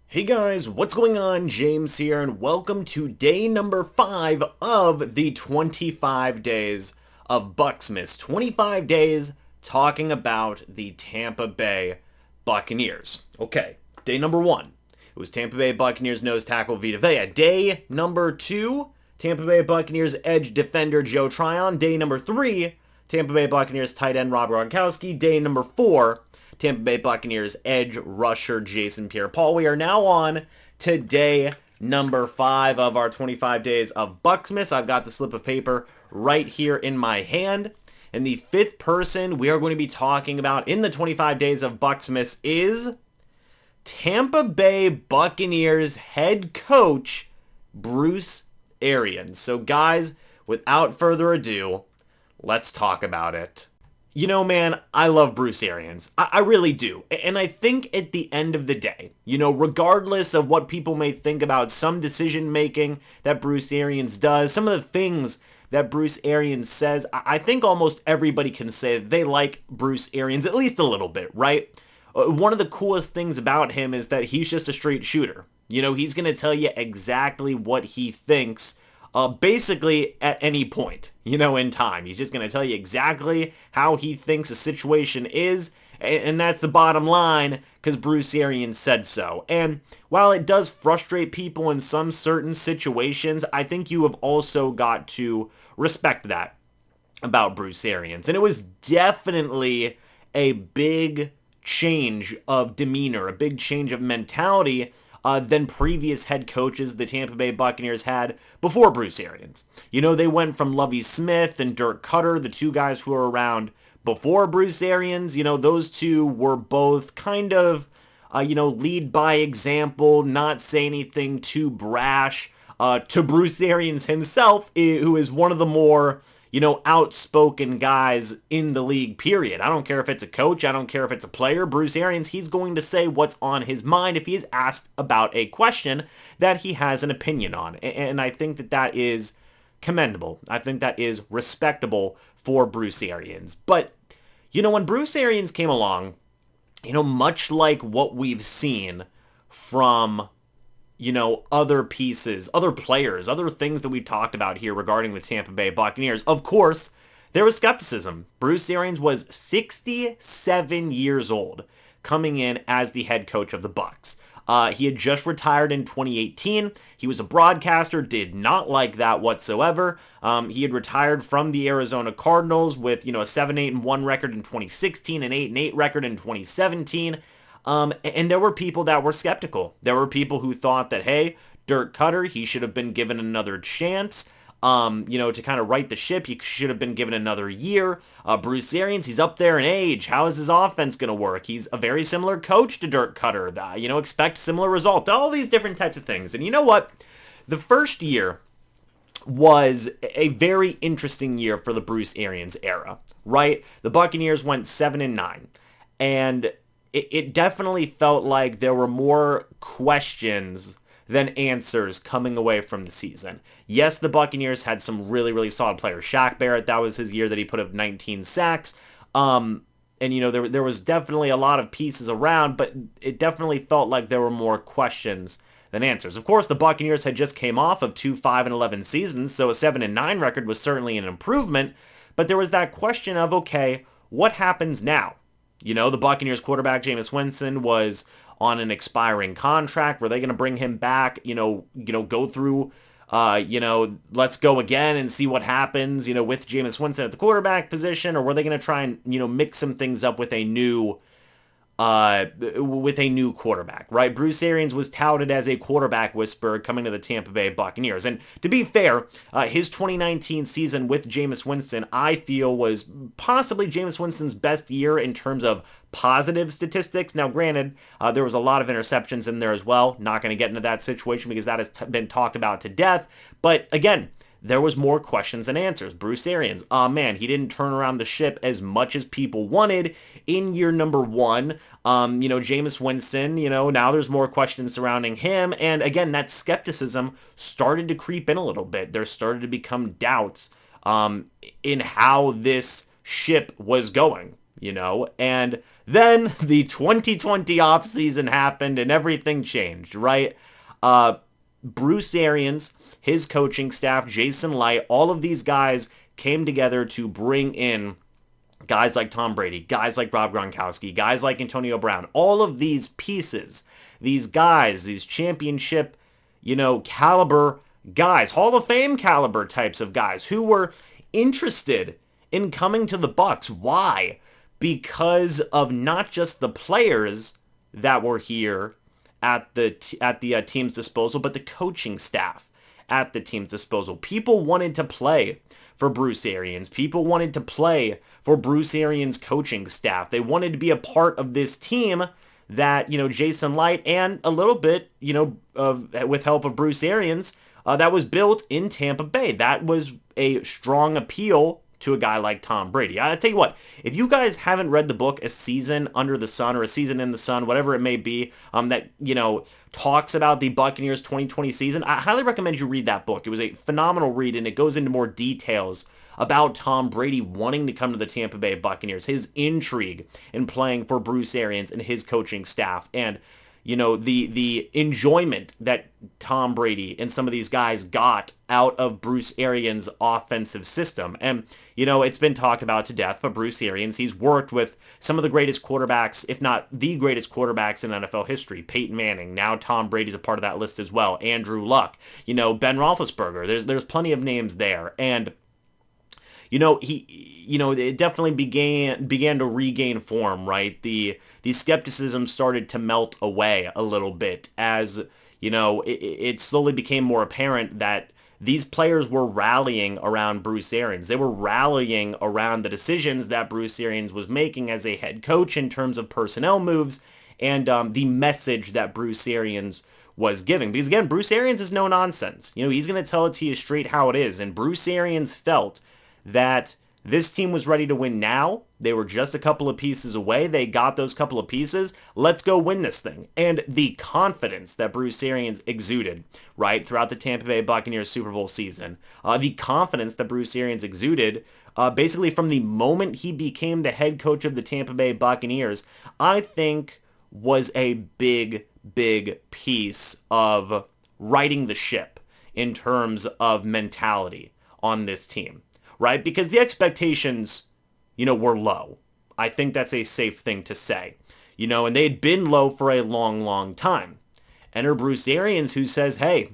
Hey guys, what's going on? James here, and welcome to day number 5 of the 25 days of Bucsmas. 25 days talking about the Tampa Bay Buccaneers. Okay, day number 1. It was Tampa Bay Buccaneers nose tackle Vita Vea. Day number 2, Tampa Bay Buccaneers edge defender Joe Tryon. Day number 3, Tampa Bay Buccaneers tight end Rob Gronkowski. Day number 4, Tampa Bay Buccaneers edge rusher Jason Pierre-Paul. We are now on to day number 5 of our 25 days of Bucsmas. I've got the slip of paper right here in my hand. And the 5th person we are going to be talking about in the 25 days of Bucsmas is Tampa Bay Buccaneers head coach Bruce Arians. So guys, without further ado, let's talk about it. You know, man, I love Bruce Arians. I really do. And I think at the end of the day, regardless of what people may think about some decision making that Bruce Arians does, some of the things that Bruce Arians says, I think almost everybody can say they like Bruce Arians at least a little bit, right? One of the coolest things about him is that he's just a straight shooter. He's going to tell you exactly what he thinks basically at any point, in time. He's just going to tell you exactly how he thinks a situation is, and that's the bottom line, because Bruce Arians said so. And while it does frustrate people in some certain situations, I think you have also got to respect that about Bruce Arians. And it was definitely a big change of demeanor, a big change of mentality than previous head coaches the Tampa Bay Buccaneers had before Bruce Arians. They went from Lovie Smith and Dirk Cutter, the two guys who were around before Bruce Arians. Those two were both kind of, lead by example, not say anything too brash, to Bruce Arians himself, who is one of the more outspoken guys in the league, period. I don't care if it's a coach, I don't care if it's a player. Bruce Arians, he's going to say what's on his mind if he is asked about a question that he has an opinion on. And I think that is commendable. I think that is respectable for Bruce Arians. But, when Bruce Arians came along, much like what we've seen from other pieces, other players, other things that we've talked about here regarding the Tampa Bay Buccaneers. Of course, there was skepticism. Bruce Arians was 67 years old coming in as the head coach of the Bucs. He had just retired in 2018. He was a broadcaster, did not like that whatsoever. He had retired from the Arizona Cardinals with, a 7-8-1 record in 2016, an 8-8 record in 2017. And there were people that were skeptical. There were people who thought that, hey, Dirk Cutter, he should have been given another chance, to kind of right the ship. He should have been given another year. Bruce Arians, he's up there in age. How is his offense going to work? He's a very similar coach to Dirk Cutter. Expect similar results. All these different types of things. And you know what? The first year was a very interesting year for the Bruce Arians era, right? The Buccaneers went 7-9. And it definitely felt like there were more questions than answers coming away from the season. Yes, the Buccaneers had some really, really solid players. Shaq Barrett, that was his year that he put up 19 sacks. And, there was definitely a lot of pieces around, but it definitely felt like there were more questions than answers. Of course, the Buccaneers had just came off of 2 5-11 seasons, so a 7-9 record was certainly an improvement. But there was that question of, okay, what happens now? The Buccaneers quarterback, Jameis Winston, was on an expiring contract. Were they going to bring him back, go through, let's go again and see what happens, with Jameis Winston at the quarterback position? Or were they going to try and, mix some things up with a new quarterback, right? Bruce Arians was touted as a quarterback whisperer coming to the Tampa Bay Buccaneers. And to be fair, his 2019 season with Jameis Winston, I feel, was possibly Jameis Winston's best year in terms of positive statistics. Now, granted, there was a lot of interceptions in there as well. Not going to get into that situation because that has been talked about to death. But again, there was more questions than answers. Bruce Arians, he didn't turn around the ship as much as people wanted in year number 1. Jameis Winston, now there's more questions surrounding him. And again, that skepticism started to creep in a little bit. There started to become doubts in how this ship was going. And then the 2020 offseason happened and everything changed, right? Bruce Arians, his coaching staff, Jason Light, all of these guys came together to bring in guys like Tom Brady, guys like Rob Gronkowski, guys like Antonio Brown, all of these pieces, these guys, these championship, caliber guys, Hall of Fame caliber types of guys who were interested in coming to the Bucs. Why? Because of not just the players that were here at the team's disposal, but the coaching staff at the team's disposal. People wanted to play for Bruce Arians. People wanted to play for Bruce Arians' coaching staff. They wanted to be a part of this team that, Jason Light and a little bit, with help of Bruce Arians, that was built in Tampa Bay. That was a strong appeal to a guy like Tom Brady. I tell you what, if you guys haven't read the book A Season Under the Sun or A Season in the Sun, whatever it may be, that, talks about the Buccaneers 2020 season, I highly recommend you read that book. It was a phenomenal read, and it goes into more details about Tom Brady wanting to come to the Tampa Bay Buccaneers, his intrigue in playing for Bruce Arians and his coaching staff, and the enjoyment that Tom Brady and some of these guys got out of Bruce Arians' offensive system. And, it's been talked about to death, but Bruce Arians, he's worked with some of the greatest quarterbacks, if not the greatest quarterbacks in NFL history. Peyton Manning, now Tom Brady's a part of that list as well. Andrew Luck, Ben Roethlisberger. There's plenty of names there. And it definitely began to regain form, right? The skepticism started to melt away a little bit as, it slowly became more apparent that these players were rallying around Bruce Arians. They were rallying around the decisions that Bruce Arians was making as a head coach in terms of personnel moves and the message that Bruce Arians was giving. Because again, Bruce Arians is no nonsense. He's going to tell it to you straight how it is. And Bruce Arians felt that this team was ready to win now. They were just a couple of pieces away. They got those couple of pieces. Let's go win this thing. And the confidence that Bruce Arians exuded, right, throughout the Tampa Bay Buccaneers Super Bowl season, the confidence that Bruce Arians exuded basically from the moment he became the head coach of the Tampa Bay Buccaneers, I think was a big, big piece of righting the ship in terms of mentality on this team. Right? Because the expectations, were low. I think that's a safe thing to say. And they had been low for a long, long time. Enter Bruce Arians, who says, hey,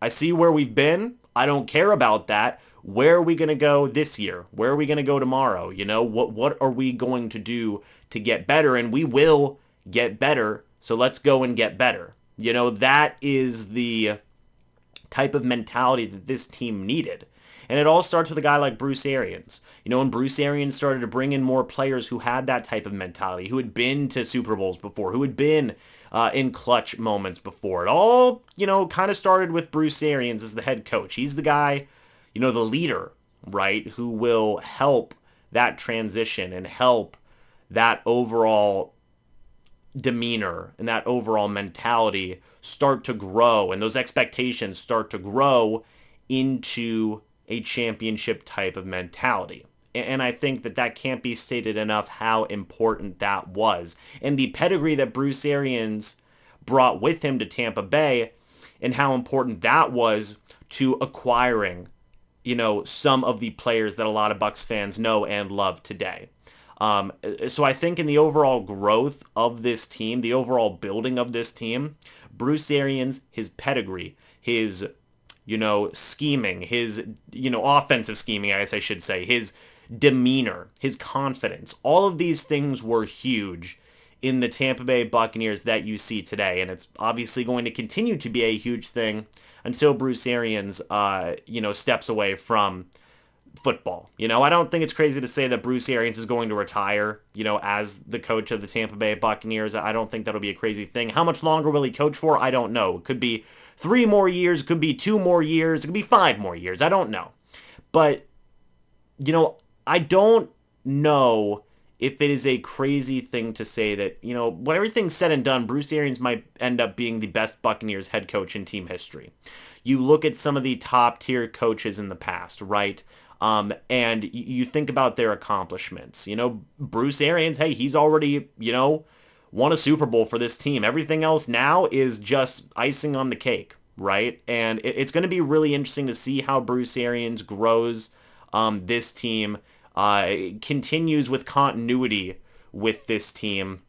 I see where we've been. I don't care about that. Where are we going to go this year? Where are we going to go tomorrow? What are we going to do to get better? And we will get better. So let's go and get better. That is the type of mentality that this team needed. And it all starts with a guy like Bruce Arians. When Bruce Arians started to bring in more players who had that type of mentality, who had been to Super Bowls before, who had been in clutch moments before. It all, kind of started with Bruce Arians as the head coach. He's the guy, the leader, right, who will help that transition and help that overall demeanor and that overall mentality start to grow, and those expectations start to grow into a championship type of mentality. And I think that can't be stated enough how important that was. And the pedigree that Bruce Arians brought with him to Tampa Bay and how important that was to acquiring, some of the players that a lot of Bucs fans know and love today. So I think in the overall growth of this team, the overall building of this team, Bruce Arians, his pedigree, his scheming, his, offensive scheming, I guess I should say, his demeanor, his confidence, all of these things were huge in the Tampa Bay Buccaneers that you see today. And it's obviously going to continue to be a huge thing until Bruce Arians, steps away from football. I don't think it's crazy to say that Bruce Arians is going to retire, as the coach of the Tampa Bay Buccaneers. I don't think that'll be a crazy thing. How much longer will he coach for? I don't know. It could be 3 more years, it could be 2 more years, it could be 5 more years. I don't know. But, I don't know if it is a crazy thing to say that, when everything's said and done, Bruce Arians might end up being the best Buccaneers head coach in team history. You look at some of the top tier coaches in the past, right? And you think about their accomplishments. Bruce Arians, hey, he's already, won a Super Bowl for this team. Everything else now is just icing on the cake, right? And it's going to be really interesting to see how Bruce Arians grows this team, continues with continuity with this team.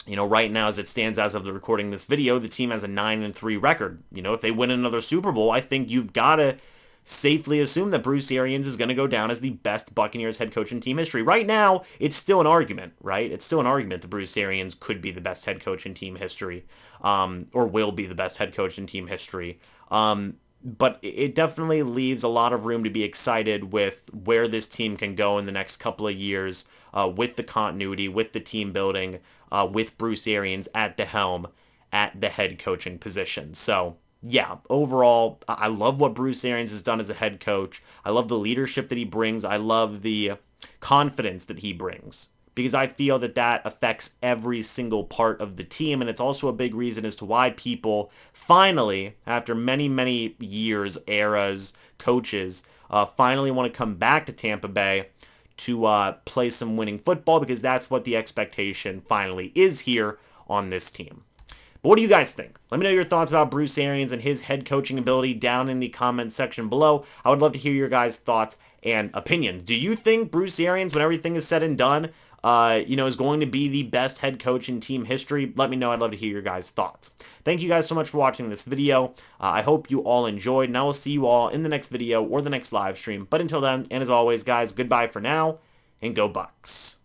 Right now, as it stands as of the recording this video, the team has a 9-3 record. If they win another Super Bowl, I think you've got to safely assume that Bruce Arians is going to go down as the best Buccaneers head coach in team history. Right now, it's still an argument, right? It's still an argument that Bruce Arians could be the best head coach in team history, or will be the best head coach in team history. But it definitely leaves a lot of room to be excited with where this team can go in the next couple of years, with the continuity, with the team building, with Bruce Arians at the helm, at the head coaching position. So, yeah, overall, I love what Bruce Arians has done as a head coach. I love the leadership that he brings. I love the confidence that he brings, because I feel that affects every single part of the team, and it's also a big reason as to why people finally, after many, many years, eras, coaches, finally want to come back to Tampa Bay to play some winning football, because that's what the expectation finally is here on this team. But what do you guys think? Let me know your thoughts about Bruce Arians and his head coaching ability down in the comment section below. I would love to hear your guys' thoughts and opinions. Do you think Bruce Arians, when everything is said and done, is going to be the best head coach in team history? Let me know. I'd love to hear your guys' thoughts. Thank you guys so much for watching this video. I hope you all enjoyed, and I will see you all in the next video or the next live stream. But until then, and as always, guys, goodbye for now, and go Bucs.